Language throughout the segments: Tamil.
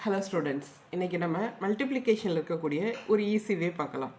ஹலோ ஸ்டூடெண்ட்ஸ், இன்றைக்கி நம்ம மல்டிப்ளிகேஷனில் இருக்கக்கூடிய ஒரு ஈஸி வே பார்க்கலாம்.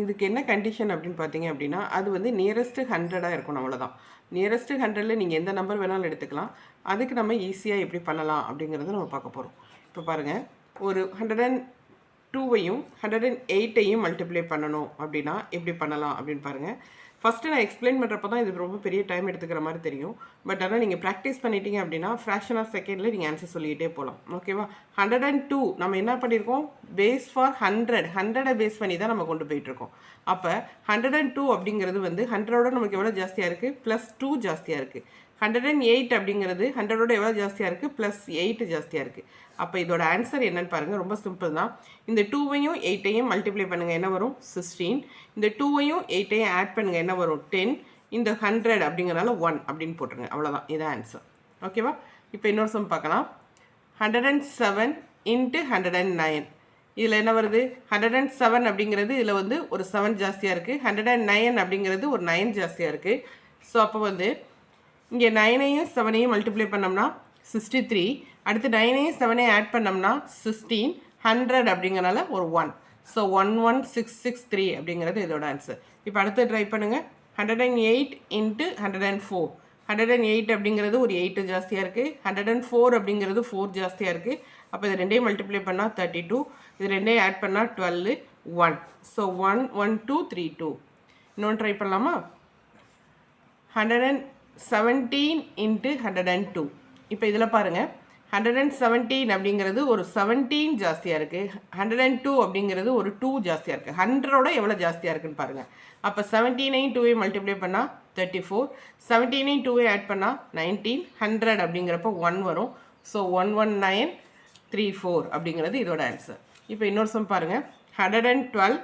இதுக்கு என்ன கண்டிஷன் அப்படின்னு பார்த்தீங்க அப்படின்னா, அது வந்து நியரஸ்ட்டு 100ஆக இருக்கணும், அவ்வளோதான். நியரஸ்ட்டு 100ல் நீங்கள் எந்த நம்பர் வேணாலும் எடுத்துக்கலாம். அதுக்கு நம்ம ஈஸியாக எப்படி பண்ணலாம் அப்படிங்கிறத நம்ம பார்க்க போகிறோம். இப்போ பாருங்கள், ஒரு 102வையும் 108ஐயும் மல்டிப்ளை பண்ணணும் அப்படின்னா எப்படி பண்ணலாம் அப்படின்னு பாருங்கள். ஃபஸ்ட்டு நான் எக்ஸ்பிளைன் பண்ணுறப்ப தான் இது ரொம்ப பெரிய டைம் எடுத்துக்கிற மாதிரி தெரியும். பட் ஆனால் நீங்கள் ப்ராக்டிஸ் பண்ணிட்டீங்க அப்படின்னா ஃப்ராக்ஷன் ஆஃப் செகண்டில் நீங்கள் ஆன்சர் சொல்லிக்கிட்டே போகலாம். ஓகேவா? 102 நம்ம என்ன பண்ணியிருக்கோம்? பேஸ் ஃபார் 100 பேஸ் பண்ணி தான் நம்ம கொண்டு போயிட்டுருக்கோம். அப்போ 102 அப்படிங்கிறது வந்து 100ஓட நமக்கு எவ்வளோ ஜாஸ்தியாக இருக்குது? +2 ஜாஸ்தியாக இருக்குது. 108 அப்படிங்கிறது 100ஓட எவ்வளோ ஜாஸ்தியாக இருக்குது? +8 ஜாஸ்தியாக இருக்குது. அப்போ இதோட ஆன்சர் என்னன்னு பாருங்கள். ரொம்ப சிம்பிள் தான். இந்த 2வையும் 8ஐயும் மல்டிப்ளை பண்ணுங்கள், என்ன வரும்? 16. இந்த 2வையும் 8ஐயும் ஆட் பண்ணுங்கள், என்ன வரும்? 10. இந்த 100 அப்படிங்கிறனால 1 அப்படின்னு போட்டுருங்க, அவ்வளோதான். இதான் ஆன்சர். ஓகேவா? இப்போ இன்னொரு சம் பார்க்கலாம். 107 × 109. இதில் என்ன வருது? 107 அப்படிங்கிறது இதில் வந்து ஒரு 7 ஜாஸ்தியாக இருக்குது. 109 அப்படிங்கிறது ஒரு 9 ஜாஸ்தியாக இருக்குது. ஸோ அப்போ வந்து இங்கே 9ஐயும் 7ஐயும் மல்டிப்ளை பண்ணோம்னா 63. அடுத்து 9ஐயும் 7ஐயும் ஆட் பண்ணோம்னா 16. 100 அப்படிங்கிறனால ஒரு 1. ஸோ 11663 அப்படிங்கிறது இதோட ஆன்சர். இப்போ அடுத்து ட்ரை பண்ணுங்கள். 108 × 104. 108 அப்படிங்கிறது ஒரு 8 ஜாஸ்தியாக இருக்குது. 104 அப்படிங்கிறது 4 ஜாஸ்தியாக இருக்குது. அப்போ இது ரெண்டையும் மல்டிப்ளை பண்ணால் 32. இது ரெண்டையும் ஆட் பண்ணால் 12. 1. ஸோ 11232. இன்னொன்று ட்ரை பண்ணலாமா? 117 × 102. இப்போ இதில் பாருங்கள், 117 அப்படிங்கிறது ஒரு 17 ஜாஸ்தியாக இருக்குது. 102 அப்படிங்கிறது ஒரு 2 ஜாஸ்தியாக இருக்குது. 100ஓட எவ்வளோ ஜாஸ்தியாக இருக்குன்னு பாருங்கள். அப்போ 17ஐயும் 2ஐயும் மல்டிப்ளை பண்ணால் 34. 17ஐயும் 2ஐயும் ஆட் பண்ணால் 19. 100 அப்படிங்கிறப்போ 1 வரும். ஸோ 11934 அப்படிங்கிறது இதோட ஆன்சர். இப்போ இன்னொரு சம் பாருங்கள். 112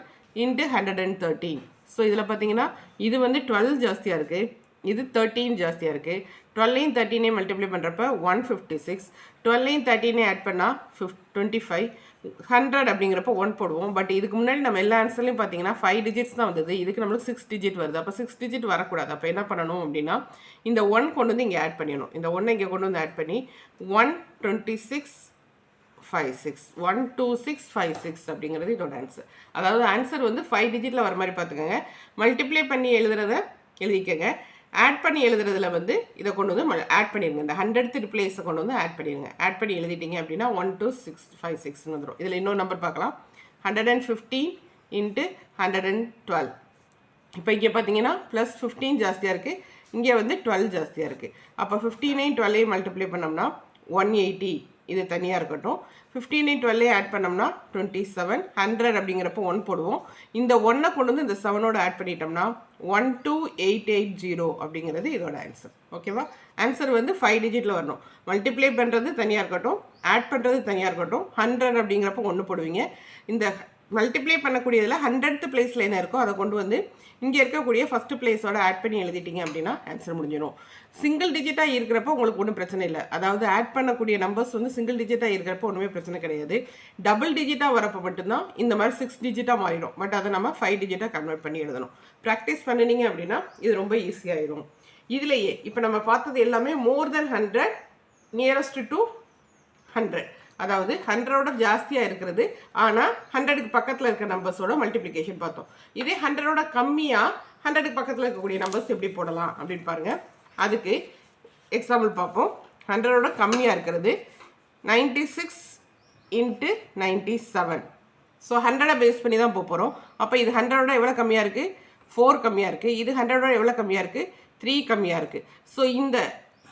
× 113. ஸோ இதில் பார்த்தீங்கன்னா இது வந்து 12 ஜாஸ்தியாக இருக்குது, இது 13 ஜாஸ்தியாக இருக்குது. 12ஐயும் 13ஐயும் மல்டிப்ளை பண்ணுறப்ப 156. 12ஐயும் 13ஐயும் ஆட் பண்ணால் 25. 100 அப்படிங்கிறப்ப 1 போடுவோம். பட் இதுக்கு முன்னாடி நம்ம எல்லா ஆன்சர்லையும் பார்த்தீங்கன்னா 5 டிஜிட்ஸ் தான் வந்தது. இதுக்கு நம்மளுக்கு 6 டிஜிட் வருது. அப்போ 6 டிஜிட் வரக்கூடாது. அப்போ என்ன பண்ணணும் அப்படின்னா, இந்த 1 கொண்டு வந்து இங்கே ஆட் பண்ணிடணும். இந்த 1 இங்கே கொண்டு வந்து ஆட் பண்ணி 12656. 12656 அப்படிங்கிறது இதோட ஆன்சர். அதாவது ஆன்சர் வந்து 5 டிஜிட்டில் வர மாதிரி பார்த்துக்கோங்க. மல்டிப்ளை பண்ணி எழுதுறத எழுதிக்கங்க. ஆட் பண்ணி எழுதுறதுல வந்து இதை கொண்டு வந்து ஆட் பண்ணிடுங்க. இந்த 100th பிளேஸை கொண்டு வந்து ஆட் பண்ணிடுங்க. ஆட் பண்ணி எழுதிட்டீங்க அப்படின்னா 12656 வந்துடும். இதில் இன்னொரு நம்பர் பார்க்கலாம். 115 × 112. இப்போ இங்கே பார்த்தீங்கன்னா +15 ஜாஸ்தியாக இருக்குது, இங்கே வந்து 12 ஜாஸ்தியாக இருக்குது. அப்போ 15ஐயும் 12ஐயும் மல்டிப்ளை பண்ணோம்னா 180. இது தனியாக இருக்கட்டும். 15ஐயும் 12ஐயும் ஆட் பண்ணோம்னா 27. 100 அப்படிங்கிறப்போ 1 போடுவோம். இந்த 1ஐ கொண்டு வந்து இந்த 7ஓட ஆட் பண்ணிட்டோம்னா 12880 அப்படிங்கிறது இதோட ஆன்சர். ஓகேவா? ஆன்சர் வந்து 5 டிஜிட்டில் வரணும். மல்டிப்ளை பண்ணுறது தனியாக இருக்கட்டும், ஆட் பண்ணுறது தனியாக இருக்கட்டும். 100 அப்படிங்கிறப்போ 1 போடுவீங்க. இந்த மல்டிப்ளை பண்ணக்கூடியதில் 100th பிளேஸில் என்ன இருக்கோ அதை கொண்டு வந்து இங்கே இருக்கக்கூடிய ஃபஸ்ட்டு பிளேஸோட ஆட் பண்ணி எழுதிட்டீங்க அப்படின்னா ஆன்சர் முடிஞ்சிடும். சிங்கிள் டிஜிட்டாக இருக்கிறப்போ உங்களுக்கு ஒன்றும் பிரச்சனை இல்லை. அதாவது ஆட் பண்ணக்கூடிய நம்பர்ஸ் வந்து சிங்கிள் டிஜிட்டாக இருக்கிறப்போ ஒன்றுமே பிரச்சனை கிடையாது. டபுள் டிஜிட்டாக வரப்போ மட்டும்தான் இந்த மாதிரி 6 டிஜிட்டாக மாறிடும். பட் அதை நம்ம 5 டிஜிட்டாக கன்வெர்ட் பண்ணி எழுதணும். ப்ராக்டிஸ் பண்ணினீங்க அப்படின்னா இது ரொம்ப ஈஸியாகிடும். இதுலேயே இப்போ நம்ம பார்த்தது எல்லாமே மோர் தென் 100, நியரஸ்ட் டு 100. அதாவது 100ஓட ஜாஸ்தியாக இருக்கிறது, ஆனால் 100க்கு பக்கத்தில் இருக்கிற நம்பர்ஸோட மல்டிப்ளிகேஷன் பார்த்தோம். இதே 100ஓட கம்மியாக 100க்கு பக்கத்தில் இருக்கக்கூடிய நம்பர்ஸ் எப்படி போடலாம் அப்படின்னு பாருங்கள். அதுக்கு எக்ஸாம்பிள் பார்ப்போம். 100ஓட கம்மியாக இருக்கிறது 96 × 97. ஸோ 100 பேஸ் பண்ணி தான் போகிறோம். அப்போ இது 100ஓட எவ்வளோ கம்மியாக இருக்குது? 4 கம்மியாக இருக்குது. இது 100ஓட எவ்வளோ கம்மியாக இருக்குது? 3 கம்மியாக இருக்குது. ஸோ இந்த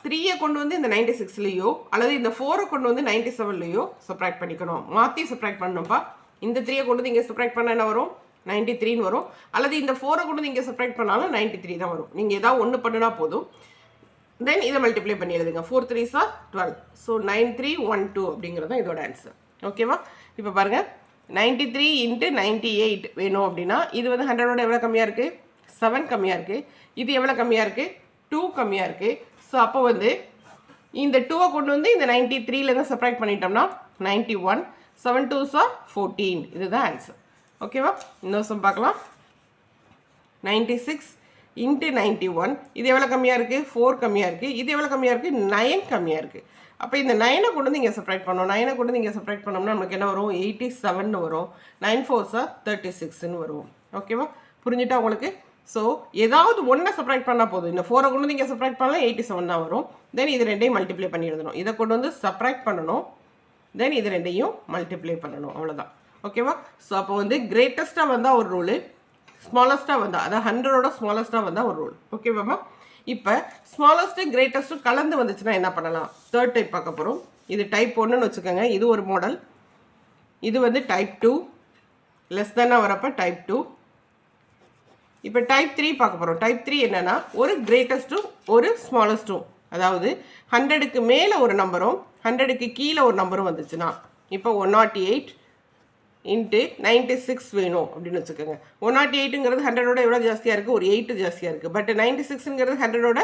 3ஐ கொண்டு வந்து இந்த 96லேயோ அல்லது இந்த 4ஐ கொண்டு வந்து 97லேயோ சப்ராக்ட் பண்ணிக்கணும். மாற்றி சப்ராக்ட் பண்ணணும்ப்பா. இந்த 3ஐ கொண்டு வந்து இங்கே சப்ராக்ட் பண்ணால் என்ன வரும்? 93 வரும். அல்லது இந்த 4ஐ கொண்டு வந்து இங்கே சப்ராக்ட் பண்ணாலும் 93 தான் வரும். நீங்கள் ஏதாவது ஒன்று பண்ணினா போதும். தென் இதை மல்டிப்ளை பண்ணி எழுதுங்க. 4 3s are 12. ஸோ 9312 அப்படிங்கிறது தான் இதோட ஆன்சர். ஓகேவா? இப்போ பாருங்கள், 93 × 98 வேணும் அப்படின்னா இது வந்து 100ஓட எவ்வளோ கம்மியாக இருக்குது? 7 கம்மியாக இருக்குது. இது எவ்வளோ கம்மியாக இருக்குது? 2 கம்மியாக இருக்குது. ஸோ அப்போ வந்து இந்த 2ஐ கொண்டு வந்து இந்த 93லேருந்து சப்ராக்ட் பண்ணிட்டோம்னா 91. 7 2s are 14. இதுதான் ஆன்சர். ஓகேவா? இன்னொரு சம் பார்க்கலாம். 96 × 91. இது எவ்வளோ கம்மியாக இருக்குது? 4 கம்மியாக இருக்குது. இது எவ்வளோ கம்மியாக இருக்குது? 9 கம்மியாக இருக்குது. அப்போ இந்த 9 கொண்டு வந்து இங்கே செப்பரேட் பண்ணோம். 9 கொண்டு வந்து இங்கே செப்பரேட் பண்ணோம்னா நமக்கு என்ன வரும்? 87 வரும். 9 4s 36 வரும். ஓகேவா? புரிஞ்சுட்டா உங்களுக்கு? ஸோ ஏதாவது ஒன்றை செப்பரேட் பண்ணால் போதும். இந்த 4 கொண்டு வந்து இங்கே செப்பரேட் பண்ணலாம் 87 தான் வரும். தென் இது ரெண்டையும் மல்டிப்ளை பண்ணி எழுதணும். இதை கொண்டு வந்து செப்பரேட் பண்ணணும். தென் இது ரெண்டையும் மல்டிப்ளை பண்ணணும். அவ்வளோதான். ஓகேவா? ஸோ அப்போ வந்து கிரேட்டஸ்ட்டாக வந்தால் ஒரு ரூலு, ஸ்மாலஸ்ட்டாக வந்தால், அதாவது 100ஓட ஸ்மாலஸ்ட்டாக வந்தால் ஒரு ரூல். ஓகேவாம்மா? இப்போ ஸ்மாலஸ்ட்டு கிரேட்டஸ்ட்டும் கலந்து வந்துச்சுன்னா என்ன பண்ணலாம்? தேர்ட் டைப் பார்க்க போகிறோம். இது டைப் 1ன்னு வச்சுக்கோங்க. இது ஒரு மாடல். இது வந்து டைப் 2, லெஸ் தானாக வரப்போ டைப் 2. இப்போ டைப் 3 பார்க்க போகிறோம். டைப் 3 என்னென்னா ஒரு கிரேட்டஸ்ட்டும் ஒரு ஸ்மாலஸ்ட்டும், அதாவது 100க்கு மேலே ஒரு நம்பரும் 100க்கு கீழே ஒரு நம்பரும் வந்துச்சுன்னா, இப்போ 108 இன்ட்டு 96 வேணும் அப்படின்னு வச்சுக்கோங்க. 108ங்கிறது 100ஓட எவ்வளோ ஜாஸ்தியாக இருக்குது? ஒரு 8 ஜாஸ்தியாக இருக்குது. பட் 96ங்கிறது 100ஓட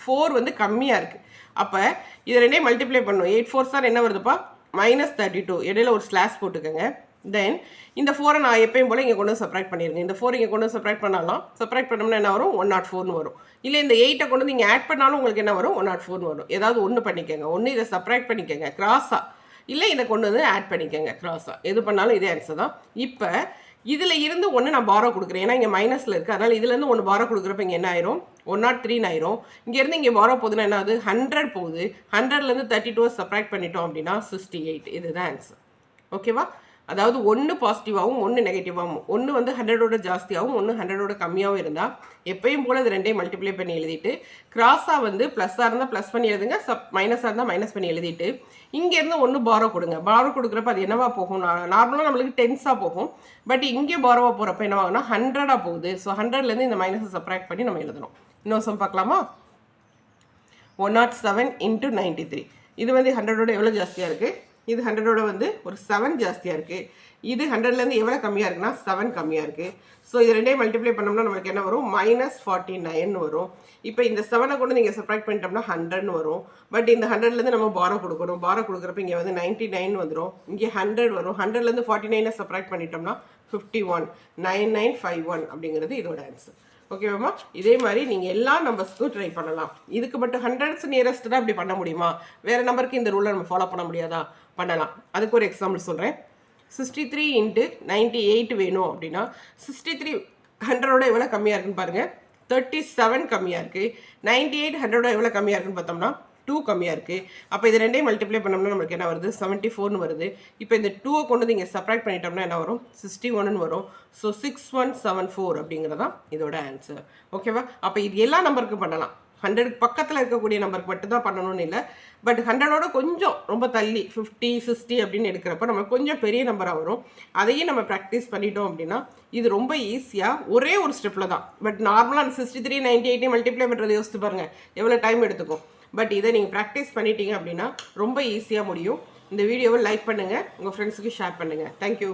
4 வந்து கம்மியாக இருக்குது. அப்போ இது ரெண்டையும் மல்டிப்ளை பண்ணணும். 8 4s என்ன வருதுப்பா? -32. இடையில ஒரு ஸ்லாஷ் போட்டுக்கோங்க. தென் இந்த 4 நான் எப்பயும் போல் இங்கே கொண்டு வந்து செப்பரேட் பண்ணிடுங்க. இந்த 4 இங்கே கொண்டு வந்து செப்பரேட் பண்ணலாம். செப்பரேட் பண்ணோம்னா என்ன வரும்? 104ன்னு வரும். இல்லை இந்த 8 கொண்டு வந்து இங்கே ஆட் பண்ணாலும் உங்களுக்கு என்ன வரும்? 104ன்னு வரும். ஏதாவது ஒன்று பண்ணிக்கோங்க. ஒன்று இதை செப்பரேட் பண்ணிக்கோங்க கிராஸாக, இல்லை இதை கொண்டு வந்து ஆட் பண்ணிக்கோங்க கிராஸாக. எது பண்ணாலும் இதே ஆன்சர் தான். இப்போ இதில் இருந்து ஒன்று நான் பாரோ கொடுக்குறேன். ஏன்னா இங்கே மைனஸில் இருக்குது. அதனால் இதுலேருந்து ஒன்று பாரோ கொடுக்குறப்ப இங்கே என்ன ஆயிரும்? 103 ஆயிரும். இங்கேருந்து இங்கே பாரோ போகுதுன்னா என்ன ஆகுது? 100 போகுது. 100லேருந்து 32 செப்பரேட் பண்ணிட்டோம் அப்படின்னா 68. இதுதான் ஆன்சர். ஓகேவா? அதாவது ஒன்று பாசிட்டிவாகவும் ஒன்று நெகட்டிவாகவும், ஒன்று வந்து 100ஓட ஜாஸ்தியாகவும் ஒன்று 100ஓட கம்மியாகவும் இருந்தால் எப்பயும் போல் அது ரெண்டையும் மல்டிப்ளை பண்ணி எழுதிட்டு, கிராஸாக வந்து ப்ளஸ்ஸாக இருந்தால் ப்ளஸ் பண்ணி எழுதுங்க, மைனஸாக இருந்தால் மைனஸ் பண்ணி எழுதிட்டு, இங்கேருந்து ஒன்று பாரோ கொடுங்க. பாரோ கொடுக்குறப்ப அது என்னவா போகும்? நார்மலாக நம்மளுக்கு டென்ஸாக போகும். பட் இங்கே பாரோவாக போகிறப்ப என்னவாகும்னா 100ஆக போகுது. ஸோ 100லேருந்து இந்த மைனஸை சப்ராக்ட் பண்ணி நம்ம எழுதணும். இன்னொரு சம் பார்க்கலாமா? 107 இன்ட்டு 93. இது வந்து 100ஓட எவ்வளோ ஜாஸ்தியாக இருக்குது? இது 100ஓட வந்து ஒரு 7 ஜாஸ்தியாக இருக்குது. இது 100லேருந்து எவ்வளோ கம்மியாக இருக்குன்னா 7 கம்மியாக இருக்குது. ஸோ இது ரெண்டையும் மல்டிப்ளை பண்ணோம்னா நமக்கு என்ன வரும்? -49 வரும். இப்போ இந்த 7 கொண்டு நீங்கள் செப்பரேட் பண்ணிட்டோம்னா 100ன்னு வரும். பட் இந்த 100லேருந்து நம்ம பாரோ கொடுக்கணும். பாரோ கொடுக்குறப்ப இங்கே வந்து 99 வந்துடும். இங்கே 100 வரும். 100லேருந்து 49 செப்பரேட் பண்ணிட்டோம்னா 51. 9951 அப்படிங்கிறது இதோட ஆன்சர். ஓகேவாம்மா? இதே மாதிரி நீங்கள் எல்லா நம்பர்ஸ்க்கும் ட்ரை பண்ணலாம். இதுக்கு மட்டும் 100s நியரஸ்ட் தான் இப்படி பண்ண முடியுமா? வேறு நம்பருக்கு இந்த ரூலை நம்ம ஃபாலோ பண்ண முடியாதா? பண்ணலாம். அதுக்கு ஒரு எக்ஸாம்பிள் சொல்கிறேன். 63 இன்ட்டு 98 வேணும் அப்படின்னா 63 100ஓட எவ்வளோ கம்மியாக இருக்குன்னு பாருங்கள். 37 கம்மியாக இருக்குது. 98 100ஓட எவ்வளோ கம்மியாக இருக்குன்னு பார்த்தோம்னா 2 கம்மியாக இருக்குது. அப்போ இது ரெண்டையும் மல்டிப்ளை பண்ணோம்னா நம்மளுக்கு என்ன வருது? 74ன்னு வருது. இப்போ இந்த 2 கொண்டு வந்து இங்கே செப்பரேட் பண்ணிட்டோம்னா என்ன வரும்? 61ன்னு வரும். ஸோ 6174 அப்படிங்கிறதான் இதோட ஆன்சர். ஓகேவா? அப்போ இது எல்லா நம்பருக்கும் பண்ணலாம். 100க்கு பக்கத்தில் இருக்கக்கூடிய நம்பருக்கு மட்டும்தான் பண்ணணும்னு இல்லை. பட் 100ஓட கொஞ்சம் ரொம்ப தள்ளி 50 60 அப்படின்னு எடுக்கிறப்ப நம்ம கொஞ்சம் பெரிய நம்பராக வரும். அதையும் நம்ம ப்ராக்டிஸ் பண்ணிட்டோம் அப்படின்னா இது ரொம்ப ஈஸியாக ஒரே ஒரு ஸ்டெப்பில் தான். பட் நார்மலாக 63 98 மல்டிப்ளை பண்ணுறது யோசிச்சு பாருங்கள் எவ்வளோ டைம் எடுத்துக்கும். பட் இதை நீங்கள் ப்ராக்டிஸ் பண்ணிட்டீங்க அப்படின்னா ரொம்ப ஈஸியாக முடியும். இந்த வீடியோவை லைக் பண்ணுங்கள், உங்கள் ஃப்ரெண்ட்ஸுக்கு ஷேர் பண்ணுங்கள். தேங்க்யூ.